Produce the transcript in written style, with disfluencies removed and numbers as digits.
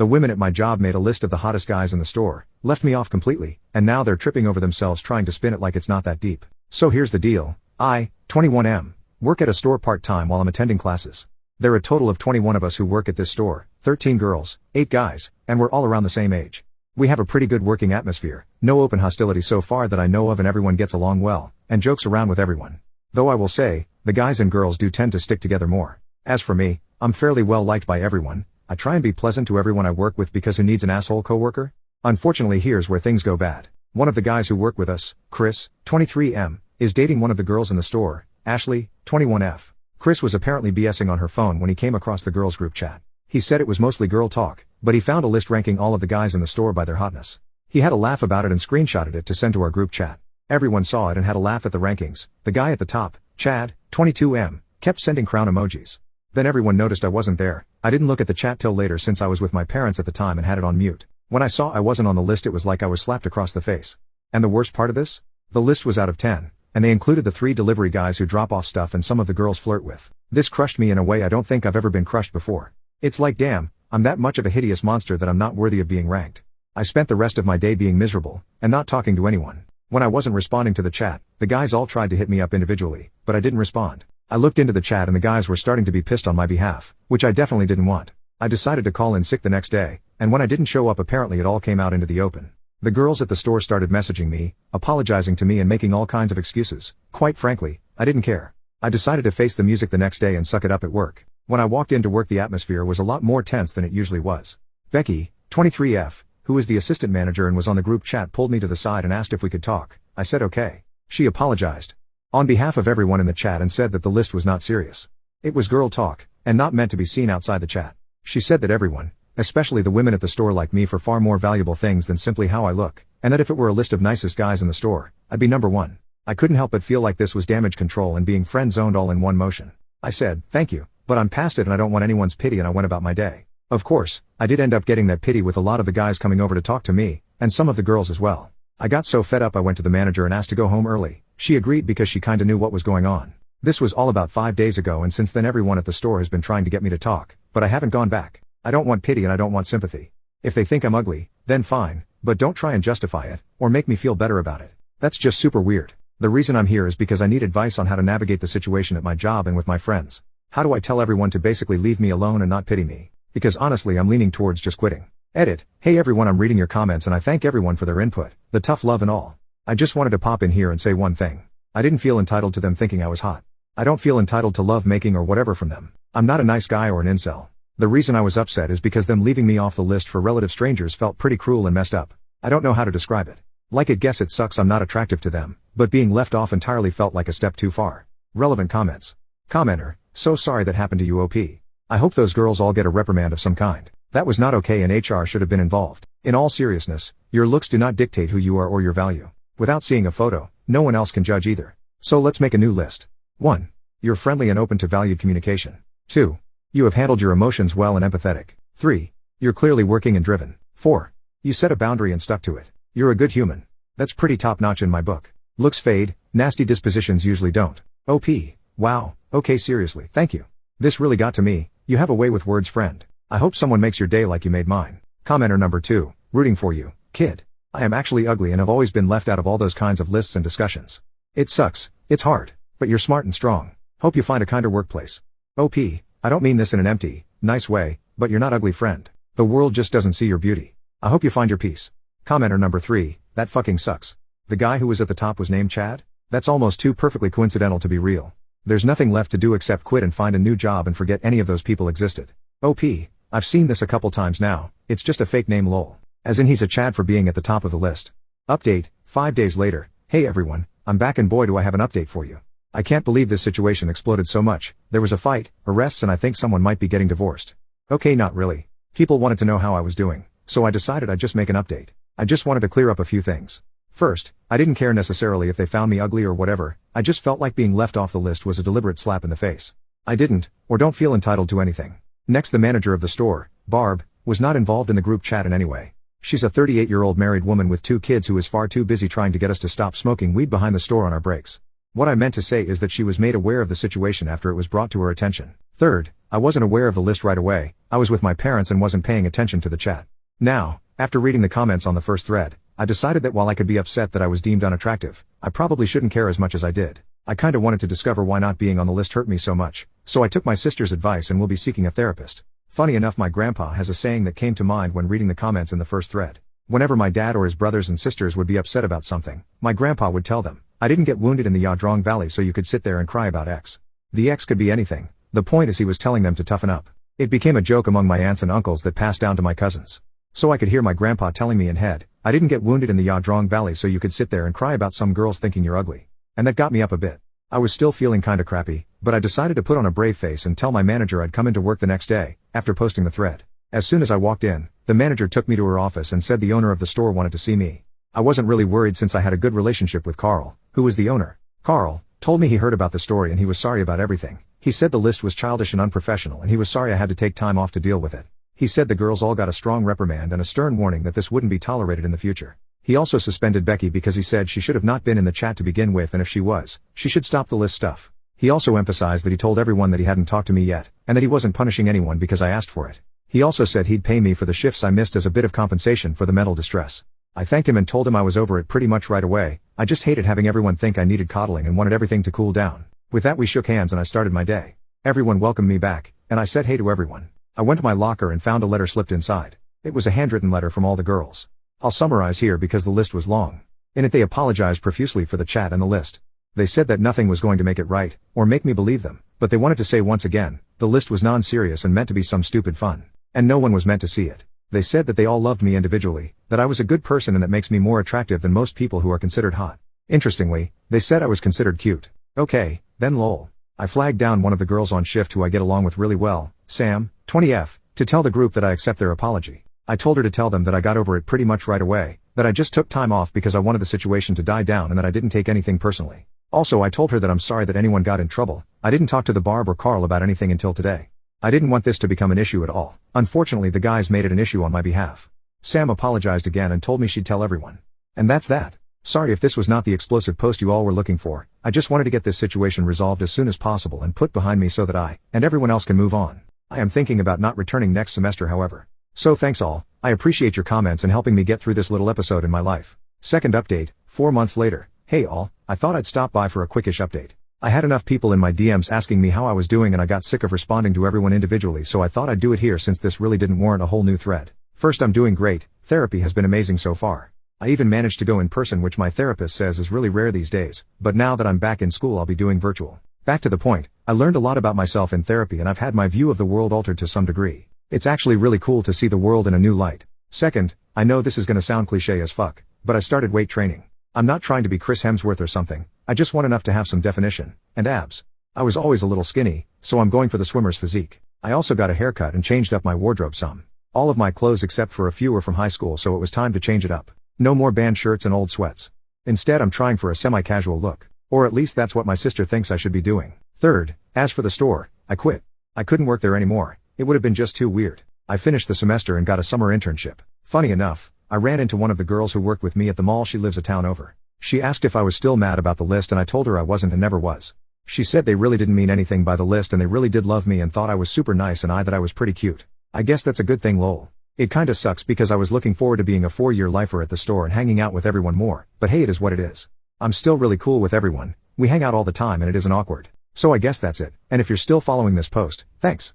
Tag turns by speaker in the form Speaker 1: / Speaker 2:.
Speaker 1: The women at my job made a list of the hottest guys in the store, left me off completely, and now they're tripping over themselves trying to spin it like it's not that deep. So here's the deal. I, 21M, work at a store part-time while I'm attending classes. There are a total of 21 of us who work at this store, 13 girls, 8 guys, and we're all around the same age. We have a pretty good working atmosphere, no open hostility so far that I know of, and everyone gets along well, and jokes around with everyone. Though I will say, the guys and girls do tend to stick together more. As for me, I'm fairly well liked by everyone. I try and be pleasant to everyone I work with because who needs an asshole coworker? Unfortunately, here's where things go bad. One of the guys who work with us, Chris, 23M, is dating one of the girls in the store, Ashley, 21F. Chris was apparently BSing on her phone when he came across the girls' group chat. He said it was mostly girl talk, but he found a list ranking all of the guys in the store by their hotness. He had a laugh about it and screenshotted it to send to our group chat. Everyone saw it and had a laugh at the rankings. The guy at the top, Chad, 22M, kept sending crown emojis. Then everyone noticed I wasn't there. I didn't look at the chat till later since I was with my parents at the time and had it on mute. When I saw I wasn't on the list, it was like I was slapped across the face. And the worst part of this? The list was out of 10, and they included the 3 delivery guys who drop off stuff and some of the girls flirt with. This crushed me in a way I don't think I've ever been crushed before. It's like, damn, I'm that much of a hideous monster that I'm not worthy of being ranked. I spent the rest of my day being miserable, and not talking to anyone. When I wasn't responding to the chat, the guys all tried to hit me up individually, but I didn't respond. I looked into the chat and the guys were starting to be pissed on my behalf, which I definitely didn't want. I decided to call in sick the next day, and when I didn't show up, apparently it all came out into the open. The girls at the store started messaging me, apologizing to me and making all kinds of excuses. Quite frankly, I didn't care. I decided to face the music the next day and suck it up at work. When I walked into work, the atmosphere was a lot more tense than it usually was. Becky, 23F, who is the assistant manager and was on the group chat, pulled me to the side and asked if we could talk. I said okay. She apologized on behalf of everyone in the chat and said that the list was not serious. It was girl talk, and not meant to be seen outside the chat. She said that everyone, especially the women at the store, like me for far more valuable things than simply how I look, and that if it were a list of nicest guys in the store, I'd be number 1. I couldn't help but feel like this was damage control and being friend-zoned all in one motion. I said, thank you, but I'm past it and I don't want anyone's pity, and I went about my day. Of course, I did end up getting that pity with a lot of the guys coming over to talk to me, and some of the girls as well. I got so fed up I went to the manager and asked to go home early. She agreed because she kinda knew what was going on. This was all about 5 days ago, and since then everyone at the store has been trying to get me to talk, but I haven't gone back. I don't want pity and I don't want sympathy. If they think I'm ugly, then fine, but don't try and justify it, or make me feel better about it. That's just super weird. The reason I'm here is because I need advice on how to navigate the situation at my job and with my friends. How do I tell everyone to basically leave me alone and not pity me? Because honestly, I'm leaning towards just quitting. Edit. Hey everyone, I'm reading your comments and I thank everyone for their input, the tough love and all. I just wanted to pop in here and say one thing. I didn't feel entitled to them thinking I was hot. I don't feel entitled to love making or whatever from them. I'm not a nice guy or an incel. The reason I was upset is because them leaving me off the list for relative strangers felt pretty cruel and messed up. I don't know how to describe it. Like it, guess it sucks I'm not attractive to them, but being left off entirely felt like a step too far. Relevant comments. Commenter, so sorry that happened to you, OP. I hope those girls all get a reprimand of some kind. That was not okay and HR should have been involved. In all seriousness, your looks do not dictate who you are or your value. Without seeing a photo, no one else can judge either. So let's make a new list. 1. You're friendly and open to valued communication. 2. You have handled your emotions well and empathetic. 3. You're clearly working and driven. 4. You set a boundary and stuck to it. You're a good human. That's pretty top notch in my book. Looks fade, nasty dispositions usually don't. OP. Wow, okay, seriously, thank you. This really got to me. You have a way with words, friend. I hope someone makes your day like you made mine. Commenter number 2, rooting for you, kid. I am actually ugly and have always been left out of all those kinds of lists and discussions. It sucks, it's hard, but you're smart and strong. Hope you find a kinder workplace. OP, I don't mean this in an empty, nice way, but you're not ugly, friend. The world just doesn't see your beauty. I hope you find your peace. Commenter number 3, that fucking sucks. The guy who was at the top was named Chad? That's almost too perfectly coincidental to be real. There's nothing left to do except quit and find a new job and forget any of those people existed. OP, I've seen this a couple times now, it's just a fake name, lol. As in he's a Chad for being at the top of the list. Update, 5 days later. Hey everyone, I'm back and boy do I have an update for you. I can't believe this situation exploded so much. There was a fight, arrests, and I think someone might be getting divorced. Okay, not really. People wanted to know how I was doing, so I decided I'd just make an update. I just wanted to clear up a few things. First, I didn't care necessarily if they found me ugly or whatever, I just felt like being left off the list was a deliberate slap in the face. I didn't, or don't feel entitled to anything. Next, the manager of the store, Barb, was not involved in the group chat in any way. She's a 38-year-old married woman with 2 kids who is far too busy trying to get us to stop smoking weed behind the store on our breaks. What I meant to say is that she was made aware of the situation after it was brought to her attention. Third, I wasn't aware of the list right away, I was with my parents and wasn't paying attention to the chat. Now, after reading the comments on the first thread, I decided that while I could be upset that I was deemed unattractive, I probably shouldn't care as much as I did. I kinda wanted to discover why not being on the list hurt me so much, so I took my sister's advice and will be seeking a therapist. Funny enough, my grandpa has a saying that came to mind when reading the comments in the first thread. Whenever my dad or his brothers and sisters would be upset about something, my grandpa would tell them, "I didn't get wounded in the Yadrong Valley so you could sit there and cry about X." The X could be anything. The point is he was telling them to toughen up. It became a joke among my aunts and uncles that passed down to my cousins. So I could hear my grandpa telling me in head, "I didn't get wounded in the Yadrong Valley so you could sit there and cry about some girls thinking you're ugly." And that got me up a bit. I was still feeling kinda crappy, but I decided to put on a brave face and tell my manager I'd come into work the next day, after posting the thread. As soon as I walked in, the manager took me to her office and said the owner of the store wanted to see me. I wasn't really worried since I had a good relationship with Carl, who was the owner. Carl told me he heard about the story and he was sorry about everything. He said the list was childish and unprofessional and he was sorry I had to take time off to deal with it. He said the girls all got a strong reprimand and a stern warning that this wouldn't be tolerated in the future. He also suspended Becky because he said she should have not been in the chat to begin with, and if she was, she should stop the list stuff. He also emphasized that he told everyone that he hadn't talked to me yet, and that he wasn't punishing anyone because I asked for it. He also said he'd pay me for the shifts I missed as a bit of compensation for the mental distress. I thanked him and told him I was over it pretty much right away. I just hated having everyone think I needed coddling and wanted everything to cool down. With that we shook hands and I started my day. Everyone welcomed me back, and I said hey to everyone. I went to my locker and found a letter slipped inside. It was a handwritten letter from all the girls. I'll summarize here because the list was long. In it they apologized profusely for the chat and the list. They said that nothing was going to make it right, or make me believe them, but they wanted to say once again, the list was non-serious and meant to be some stupid fun. And no one was meant to see it. They said that they all loved me individually, that I was a good person and that makes me more attractive than most people who are considered hot. Interestingly, they said I was considered cute. Okay, then lol. I flagged down one of the girls on shift who I get along with really well, Sam, 20F, to tell the group that I accept their apology. I told her to tell them that I got over it pretty much right away, that I just took time off because I wanted the situation to die down and that I didn't take anything personally. Also I told her that I'm sorry that anyone got in trouble. I didn't talk to the Barb or Carl about anything until today. I didn't want this to become an issue at all. Unfortunately the guys made it an issue on my behalf. Sam apologized again and told me she'd tell everyone. And that's that. Sorry if this was not the explosive post you all were looking for. I just wanted to get this situation resolved as soon as possible and put behind me so that I, and everyone else can move on. I am thinking about not returning next semester however. So thanks all, I appreciate your comments and helping me get through this little episode in my life. Second update, 4 months later. Hey all, I thought I'd stop by for a quickish update. I had enough people in my DMs asking me how I was doing and I got sick of responding to everyone individually, so I thought I'd do it here since this really didn't warrant a whole new thread. First, I'm doing great. Therapy has been amazing so far. I even managed to go in person, which my therapist says is really rare these days, but now that I'm back in school I'll be doing virtual. Back to the point, I learned a lot about myself in therapy and I've had my view of the world altered to some degree. It's actually really cool to see the world in a new light. Second, I know this is gonna sound cliche as fuck, but I started weight training. I'm not trying to be Chris Hemsworth or something, I just want enough to have some definition, and abs. I was always a little skinny, so I'm going for the swimmer's physique. I also got a haircut and changed up my wardrobe some. All of my clothes except for a few were from high school, so it was time to change it up. No more band shirts and old sweats. Instead I'm trying for a semi-casual look. Or at least that's what my sister thinks I should be doing. Third, as for the store, I quit. I couldn't work there anymore. It would have been just too weird. I finished the semester and got a summer internship. Funny enough, I ran into one of the girls who worked with me at the mall. She lives a town over. She asked if I was still mad about the list and I told her I wasn't and never was. She said they really didn't mean anything by the list and they really did love me and thought I was super nice and that I was pretty cute. I guess that's a good thing lol. It kinda sucks because I was looking forward to being a 4-year lifer at the store and hanging out with everyone more, but hey, it is what it is. I'm still really cool with everyone. We hang out all the time and it isn't awkward. So I guess that's it, and if you're still following this post, thanks.